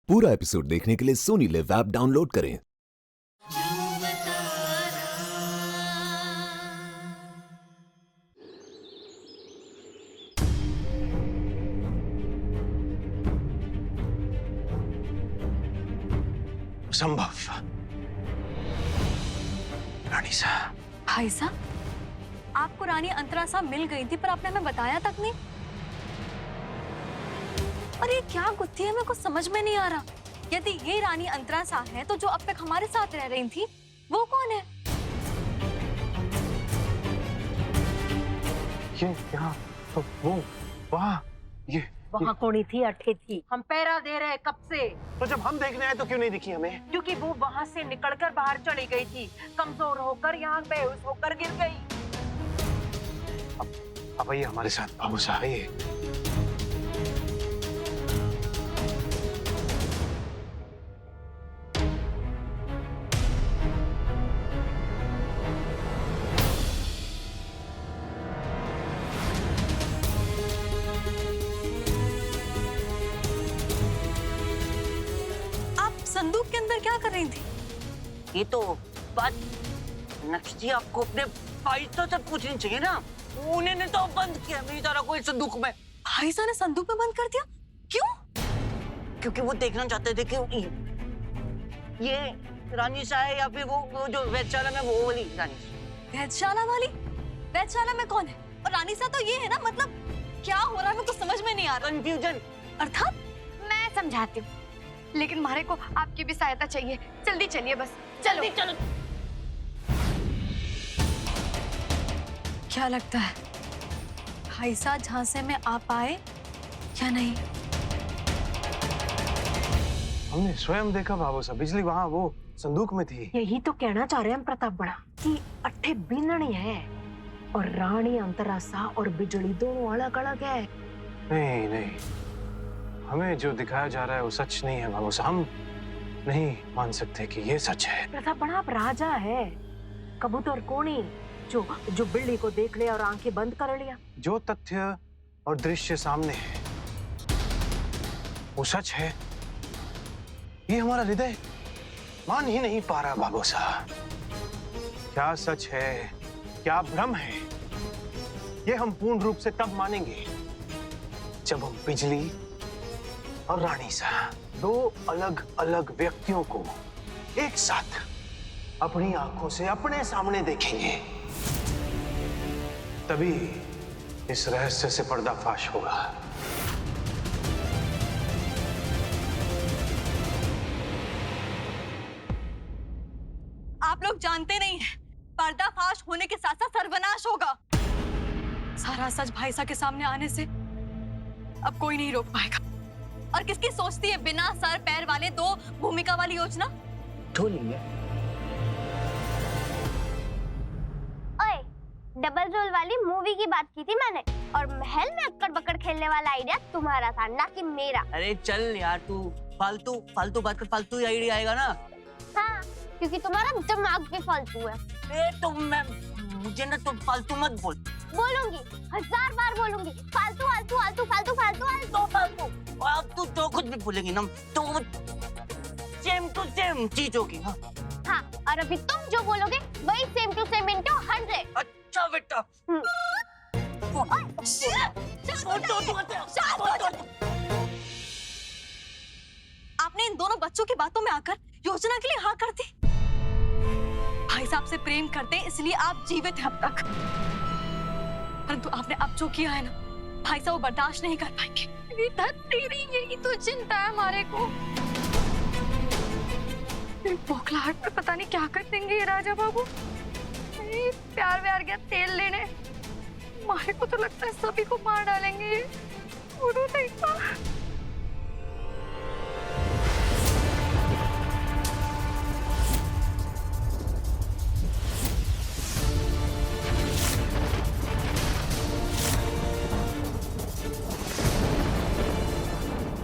पूरा एपिसोड देखने के लिए सोनी लिव ऐप डाउनलोड करें। संभव। रानी साहब। भाई साहब, आपको रानी अंतरा साहब मिल गई थी पर आपने हमें बताया तक नहीं। और ये क्या गुत्थी है, मेरे को समझ में नहीं आ रहा। यदि ये रानी अंतरा साहब है तो जो अब तक हमारे साथ रह रही थी वो कौन है? ये यहाँ तो वो वहाँ ये वहाँ कोनी थी, अठे थी। हम पहरा दे रहे कब से। तो जब हम देखने आए तो क्यों नहीं दिखी हमें? क्योंकि वो वहाँ से निकलकर बाहर चली गई थी, कमजोर होकर यहाँ बेहोश होकर गिर गई। अब आइए हमारे साथ बाबू साहब, आइए। संदूक के अंदर क्या कर रही थी? ये तो बात नक्शी आपको अपने भाई से पूछनी चाहिए ना। उन्होंने तो बंद किया मेरी तरह कोई संदूक में। भाई साहब ने संदूक में बंद कर दिया? क्यों? क्योंकि वो देखना चाहते थे कि ये रानी सा है या फिर वो जो वेधशाला में वो वाली रानी। वेधशाला वाली? वेधशाला में कौन है? और रानी सा तो ये है ना, मतलब क्या हो रहा है मेरे को समझ में नहीं आ रहा। कंफ्यूजन। अर्थात मैं समझाती हूँ, लेकिन हमारे को आपकी भी सहायता चाहिए। जल्दी चलिए, बस जल्दी चलो। क्या लगता है भाई साहब झांसे में आ पाए या नहीं? हमने स्वयं देखा बाबू साहब, बिजली वहाँ वो संदूक में थी। यही तो कहना चाह रहे हैं हम प्रताप बड़ा कि अठे बिंदनी है और रानी अंतरासा और बिजली दोनों अलग अलग है। नहीं नहीं, हमें जो दिखाया जा रहा है वो सच नहीं है बाबू साहब। हम नहीं मान सकते कि ये सच है। प्रताप बड़ा आप राजा है, कबूतर कोनी जो बिल्ली को देख लिया और आंखें बंद कर लिया। जो तथ्य और दृश्य सामने है वो सच है, ये हमारा हृदय मान ही नहीं पा रहा बाबू साहब। क्या सच है क्या भ्रम है, ये हम पूर्ण रूप से तब मानेंगे जब हम बिजली और रानी साहब दो अलग अलग व्यक्तियों को एक साथ अपनी आंखों से अपने सामने देखेंगे। तभी इस रहस्य से पर्दाफाश होगा। आप लोग जानते नहीं हैं, पर्दाफाश होने के साथ साथ सर्वनाश होगा। सारा सच भाई साहब के सामने आने से अब कोई नहीं रोक पाएगा। और किसकी सोचती है बिना सर पैर वाले दो भूमिका वाली योजना? ओए, डबल रोल वाली मूवी की बात की थी मैंने, और महल में अक्कड़ बक्कड़ खेलने वाला आइडिया तुम्हारा था, ना कि मेरा। अरे चल यार, तू फालतू फालतू बात कर, फालतू आइडिया आएगा ना। हाँ, क्योंकि तुम्हारा दिमाग भी फालतू है। मुझे ना तुम फालतू मत बोल। बोलूंगी, 1000 बार बोलूंगी, फालतू फालतू फालतू फालतू फालतू फालतू फालतू। और अब तू जो कुछ भी बोलेगी ना तो सेम टू सेम चीज होगी। हाँ, और अभी तुम जो बोलोगे वही सेम टू सेम इनटू 100। अच्छा बेटा। आपने इन दोनों बच्चों की बातों में आकर योजना के लिए हाँ कर दी। भाई साहब से प्रेम करते हैं इसलिए आप जीवित हैं अब तक, परंतु आपने अब जो किया है ना, भाई साहब वो बर्दाश्त नहीं कर पाएंगे। तेरी यही तो चिंता है हमारे को। बौखलाहट में पता नहीं क्या कर देंगे ये राजा बाबू। प्यार व्यार गया तेल लेने, हमारे को तो लगता है सभी को मार डालेंगे ये।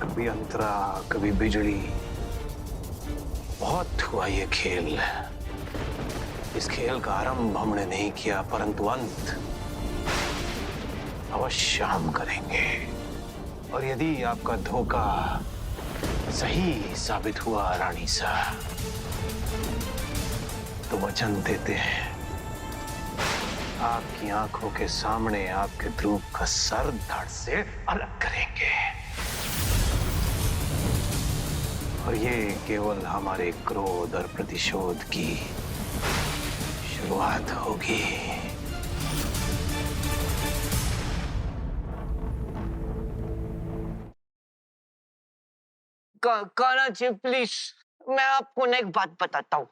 कभी अंतरा कभी बिजली, बहुत हुआ ये खेल। इस खेल का आरंभ हमने नहीं किया, परंतु अंत अवश्य हम करेंगे। और यदि आपका धोखा सही साबित हुआ रानी सा। तो वचन देते हैं आपकी आंखों के सामने आपके ध्रुव का सर धड़ से अलग करेंगे। और ये केवल हमारे क्रोध और प्रतिशोध की शुरुआत होगी। कान्हा जी प्लीज, मैं आपको ना एक बात बताता हूँ।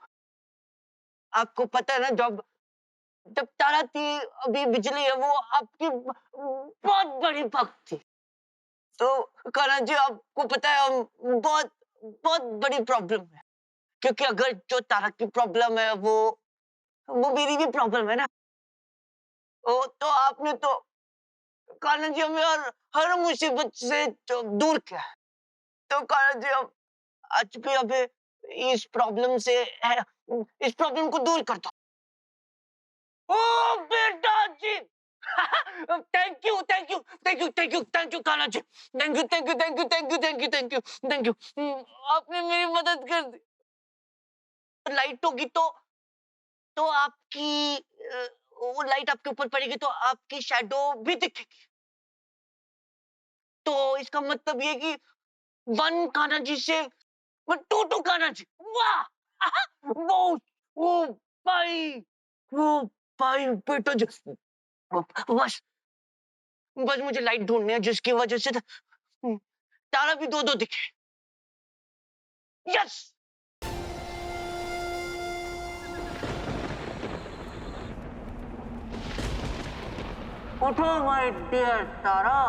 आपको पता है ना, जब जब तारा थी, अभी बिजली है, वो आपकी बहुत बड़ी भक्त थी। तो कान्हा जी, आपको पता है बहुत बहुत बड़ी प्रॉब्लम है, क्योंकि अगर जो तारा की प्रॉब्लम है वो मेरी भी प्रॉब्लम है ना। तो आपने तो कान्हा जी हमें हर मुसीबत से जो दूर किया है। तो कान्हा जी, अब आज भी हमें इस प्रॉब्लम से है, इस प्रॉब्लम को दूर कर दो। ओ बेटा जी, thank you thank you thank you thank you thank you Kanha ji, thank you thank you thank you thank you thank you thank you thank you. आपने मेरी मदद कर दी। लाइट होगी तो आपकी वो लाइट आपके ऊपर पड़ेगी तो आपकी शैडो भी दिखेगी। तो इसका मतलब ये कि वन कान्हा जी से टू कान्हा जी। वाह, वो भाई, वो भाई बेटा जी, बस बस मुझे लाइट ढूंढनी है जिसकी वजह से तारा भी दो दिखे। यस। उठो माय डियर तारा,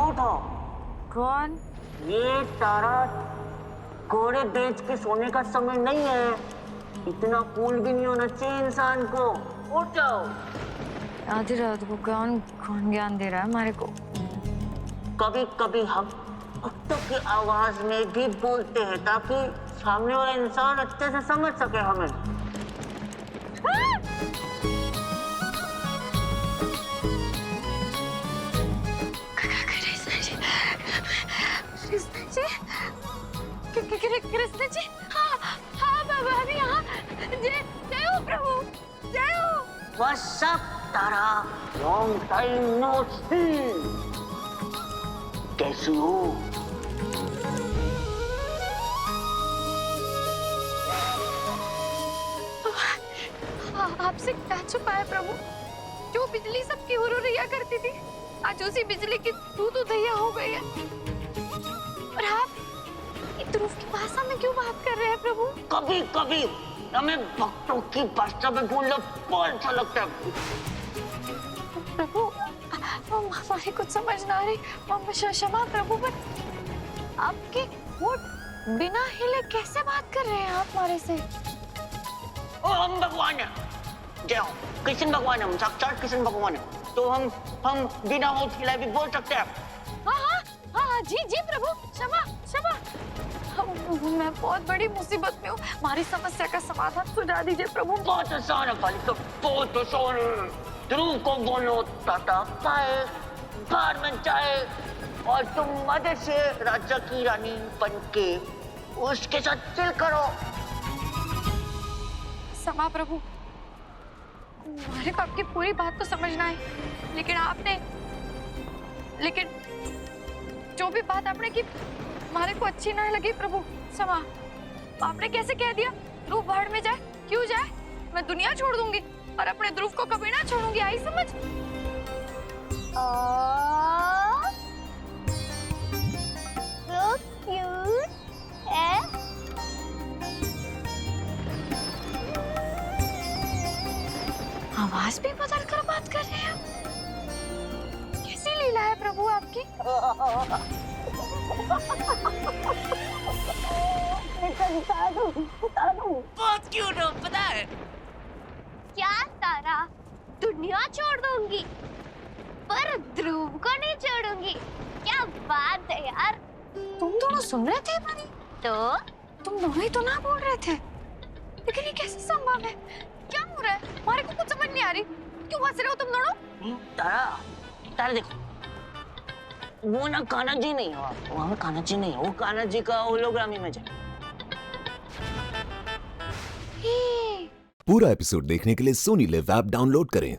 उठो। कौन? ये तारा, घोड़े बेच के सोने का समय नहीं है। इतना कूल भी नहीं होना चाहिए इंसान को। उठो। आधी रात को कौन कौन ज्ञान दे रहा है हमारे को? कभी कभी हम कुत्तों की आवाज में भी बोलते हैं ताकि सामने वाला इंसान अच्छे से समझ सके हमें। कृष्ण जी, हाँ हाँ बाबा, अभी यहाँ। जय हो प्रभु, जय हो। What's up, तारा? Long time no see. कैसी हो? आपसे क्या छुपा है प्रभु? जो बिजली सबकी हुर्रिया करती थी, आज उसी बिजली की तू दैया हो गई है। और आप ध्रुव की भाषा में क्यों बात कर रहे हैं प्रभु? कभी कभी हमें भक्तों की भाषा में बोलना बहुत अच्छा लगता है। प्रभु, हमारी कुछ समझ ना आ रही। क्षमा प्रभु, पर आपके होठ बिना हिले कैसे बात कर रहे हैं आप हमारे से? ओ, हम भगवान हैं। जय हो, कृष्ण भगवान है, हम साक्षात कृष्ण भगवान है। तो हम बिना होठ हिलाए भी बोल सकते हैं। हाँ हाँ हाँ, जी जी प्रभु, क्षमा क्षमा। मैं बहुत बड़ी मुसीबत में हूँ, हमारी समस्या का समाधान सुझा दीजिए प्रभु। बहुत आसान है बालिका, बहुत आसान है। ध्रुव को बोलो टाटा पाए, बाहर में जाए, और तुम मदद से राजा की रानी बन के उसके साथ चिल करो। क्षमा प्रभु, हमारे को आपकी पूरी बात तो समझना है, लेकिन जो भी बात आपने की हमारे को अच्छी ना लगी प्रभु। क्षमा। आपने कैसे कह दिया ध्रुव बाहर में जाए? क्यों जाए? मैं दुनिया छोड़ दूंगी और अपने ध्रुव को कभी ना छोड़ूंगी, आई समझ? So cute है। आवाज भी बदल कर बात कर रहे हैं। कैसी लीला है प्रभु आपकी? बहुत क्यूट हो, पता है? क्या तारा, दुनिया छोड़ दूंगी पर ध्रुव को नहीं छोड़ूंगी। क्या बात है यार। तुम दोनों सुन रहे थे हमारी? तो तुम दोनों ही तो ना बोल रहे थे, लेकिन ये कैसे संभव है? क्या हो रहा है? हमारे को कुछ समझ नहीं आ रही। क्यों हंस रहे हो तुम दोनों? तारा, तारा देखो, वो ना कान्हा जी नहीं हो, वहाँ पे कान्हा जी नहीं हो, वो कान्हा जी का होलोग्राम इमेज है। पूरा एपिसोड देखने के लिए सोनी लिव ऐप डाउनलोड करें।